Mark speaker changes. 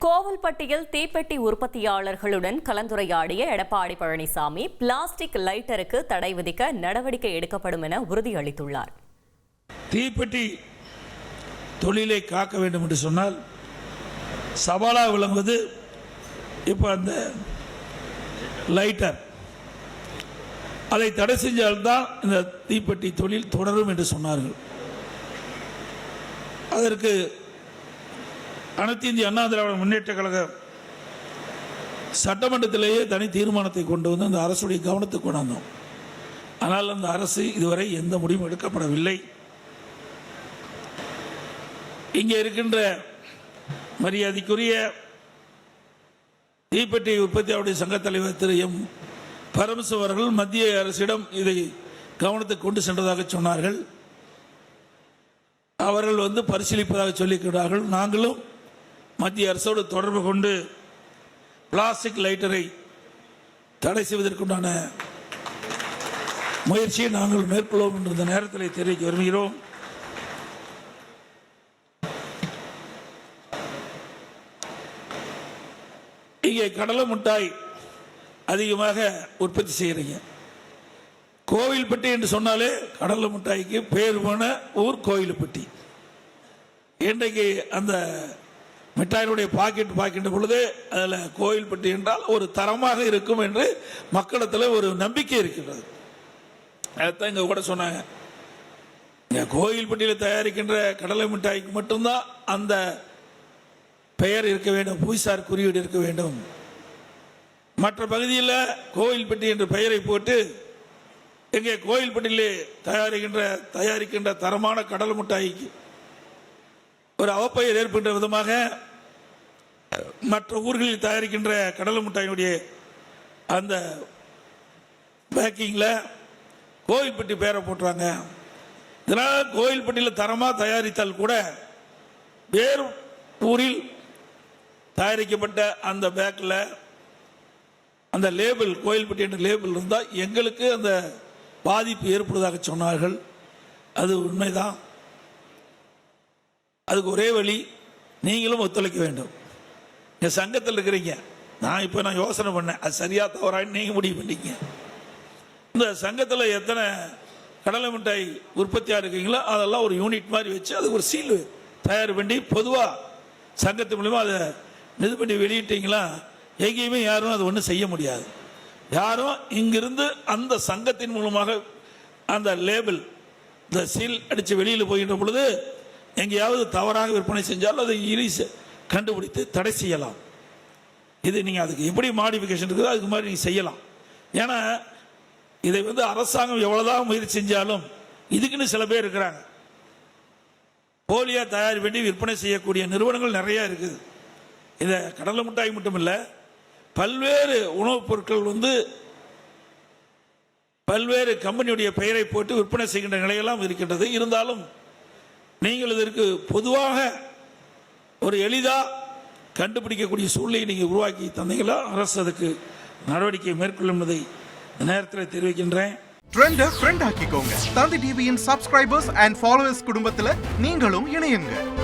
Speaker 1: கோவில்பட்டியில் தீப்பெட்டி உற்பத்தியாளர்களுடன் கலந்துரையாடிய எடப்பாடி பழனிசாமி பிளாஸ்டிக் லைட்டருக்கு தடை விதிக்க நடவடிக்கை எடுக்கப்படும் என உறுதியளித்துள்ளார்.
Speaker 2: தீப்பெட்டி தொழிலை காக்க வேண்டும் என்று சொன்னால் சவாலாக விளங்குவது இப்போ அந்த லைட்டர் அதை தடை செஞ்சால்தான் இந்த தீப்பெட்டி தொழில் தொடரும் என்று சொன்னார்கள். அதற்கு அனைத்து இந்திய அண்ணா திராவிட முன்னேற்ற கழக சட்டமன்றத்திலேயே தனி தீர்மானத்தை கொண்டு வந்து அந்த அரசுடைய கவனத்துக்கு கொண்டாந்தோம். ஆனால் அந்த அரசு இதுவரை எந்த முடிவும் எடுக்கப்படவில்லை. இங்கே இருக்கின்ற மரியாதைக்குரிய தீப்பெட்டி உற்பத்தியாளருடைய சங்க தலைவர் திரு எம் பரமசிவம் அவர்கள் மத்திய அரசிடம் இதை கவனத்துக்கு கொண்டு சென்றதாக சொன்னார்கள். அவர்கள் பரிசீலிப்பதாக சொல்லியிருக்கிறார்கள். நாங்களும் மத்திய அரசோடு தொடர்பு கொண்டு பிளாஸ்டிக் லைட்டரை தடை செய்வதற்குண்டான முயற்சியை நாங்கள் மேற்கொள்வோம் என்று இந்த நேரத்தில் தெரிவிக்க விரும்புகிறோம். இங்கே கடலை மிட்டாய் அதிகமாக உற்பத்தி செய்யறீங்க. கோவில்பட்டி என்று சொன்னாலே கடலை மிட்டாய்க்கு பேர் போன ஊர் கோவில்பட்டி. இன்றைக்கு அந்த மிட்டாயினுடைய பாக்கெட் பொழுது அதில் கோவில்பட்டி என்றால் ஒரு தரமாக இருக்கும் என்று மக்களிடத்தில் ஒரு நம்பிக்கை இருக்கிறது. அதைத்தான் இங்கே கூட சொன்னாங்க. இங்கே கோவில்பட்டியில் தயாரிக்கின்ற கடலை மிட்டாய்க்கு மட்டும்தான் அந்த பெயர் இருக்க வேண்டும், புவிசார் குறியீடு இருக்க வேண்டும். மற்ற பகுதியில் கோவில்பட்டி என்ற பெயரை போட்டு இங்கே கோவில்பட்டியிலே தயாரிக்கின்ற தரமான கடலை மிட்டாய்க்கு ஒரு அவப்பெயர் ஏற்படுகின்ற விதமாக மற்ற ஊர்களில் தயாரிக்கின்ற கடலை மிட்டாயினுடைய அந்த பேக்கிங்கில் கோவில்பட்டி பெயரை போட்டுறாங்க. இதனால் கோவில்பட்டியில் தரமாக தயாரித்தால் கூட வேறு ஊரில் தயாரிக்கப்பட்ட அந்த பேக்கில் அந்த லேபிள் கோவில்பட்டி என்ற லேபிள் இருந்தால் எங்களுக்கு அந்த பாதிப்பு ஏற்படுவதாக சொன்னார்கள். அது உண்மைதான். அதுக்கு ஒரே வழி, நீங்களும் ஒத்துழைக்க வேண்டும். என் சங்கத்தில் இருக்கிறீங்க. நான் யோசனை பண்ணேன், அது சரியா தவறான்னு நீங்கள் முடிவு பண்ணிங்க. இந்த சங்கத்தில் எத்தனை கடலை மிட்டாய் உற்பத்தியாக இருக்கீங்களோ அதெல்லாம் ஒரு யூனிட் மாதிரி வச்சு அது ஒரு சீல் தயார் பண்ணி பொதுவாக சங்கத்து மூலமா அதை இது பண்ணி வெளியிட்டீங்களா எங்கேயுமே யாரும் அது ஒன்றும் செய்ய முடியாது. யாரும் இங்கிருந்து அந்த சங்கத்தின் மூலமாக அந்த லேபிள் இந்த சீல் அடித்து வெளியில் போகின்ற பொழுது எங்கேயாவது தவறாக விற்பனை செஞ்சாலும் அதை கண்டுபிடித்து தடை செய்யலாம். இது நீங்கள் அதுக்கு எப்படி மாடிஃபிகேஷன் இருக்குதோ அதுக்கு மாதிரி நீங்கள் செய்யலாம். ஏன்னா இதை அரசாங்கம் எவ்வளோதான் முயற்சி செஞ்சாலும் இதுக்குன்னு சில பேர் இருக்கிறாங்க. போலியா தயார் பண்ணி விற்பனை செய்யக்கூடிய நிறுவனங்கள் நிறைய இருக்குது. இதை கடலை மிட்டாய் மட்டும் இல்லை, பல்வேறு உணவுப் பொருட்கள் பல்வேறு கம்பெனியுடைய பெயரை போட்டு விற்பனை செய்கின்ற நிலையெல்லாம் இருக்கின்றது. இருந்தாலும் நீங்கள் இதற்கு பொதுவாக ஒரு எளிதாக கண்டுபிடிக்கக்கூடிய சூழ்நிலையை நீங்கள் உருவாக்கி தந்தீங்களா, அரசு அதுக்கு நடவடிக்கை மேற்கொள்ளும் என்பதை இந்த நேரத்தில் தெரிவிக்கின்றேன்.
Speaker 3: ட்ரெண்டை ஃப்ரெண்ட் ஆக்கிக்கோங்க. தந்தி டிவியின் சப்ஸ்கிரைபர்ஸ் அண்ட் ஃபாலோவர்ஸ் குடும்பத்தில் நீங்களும் இணையுங்க.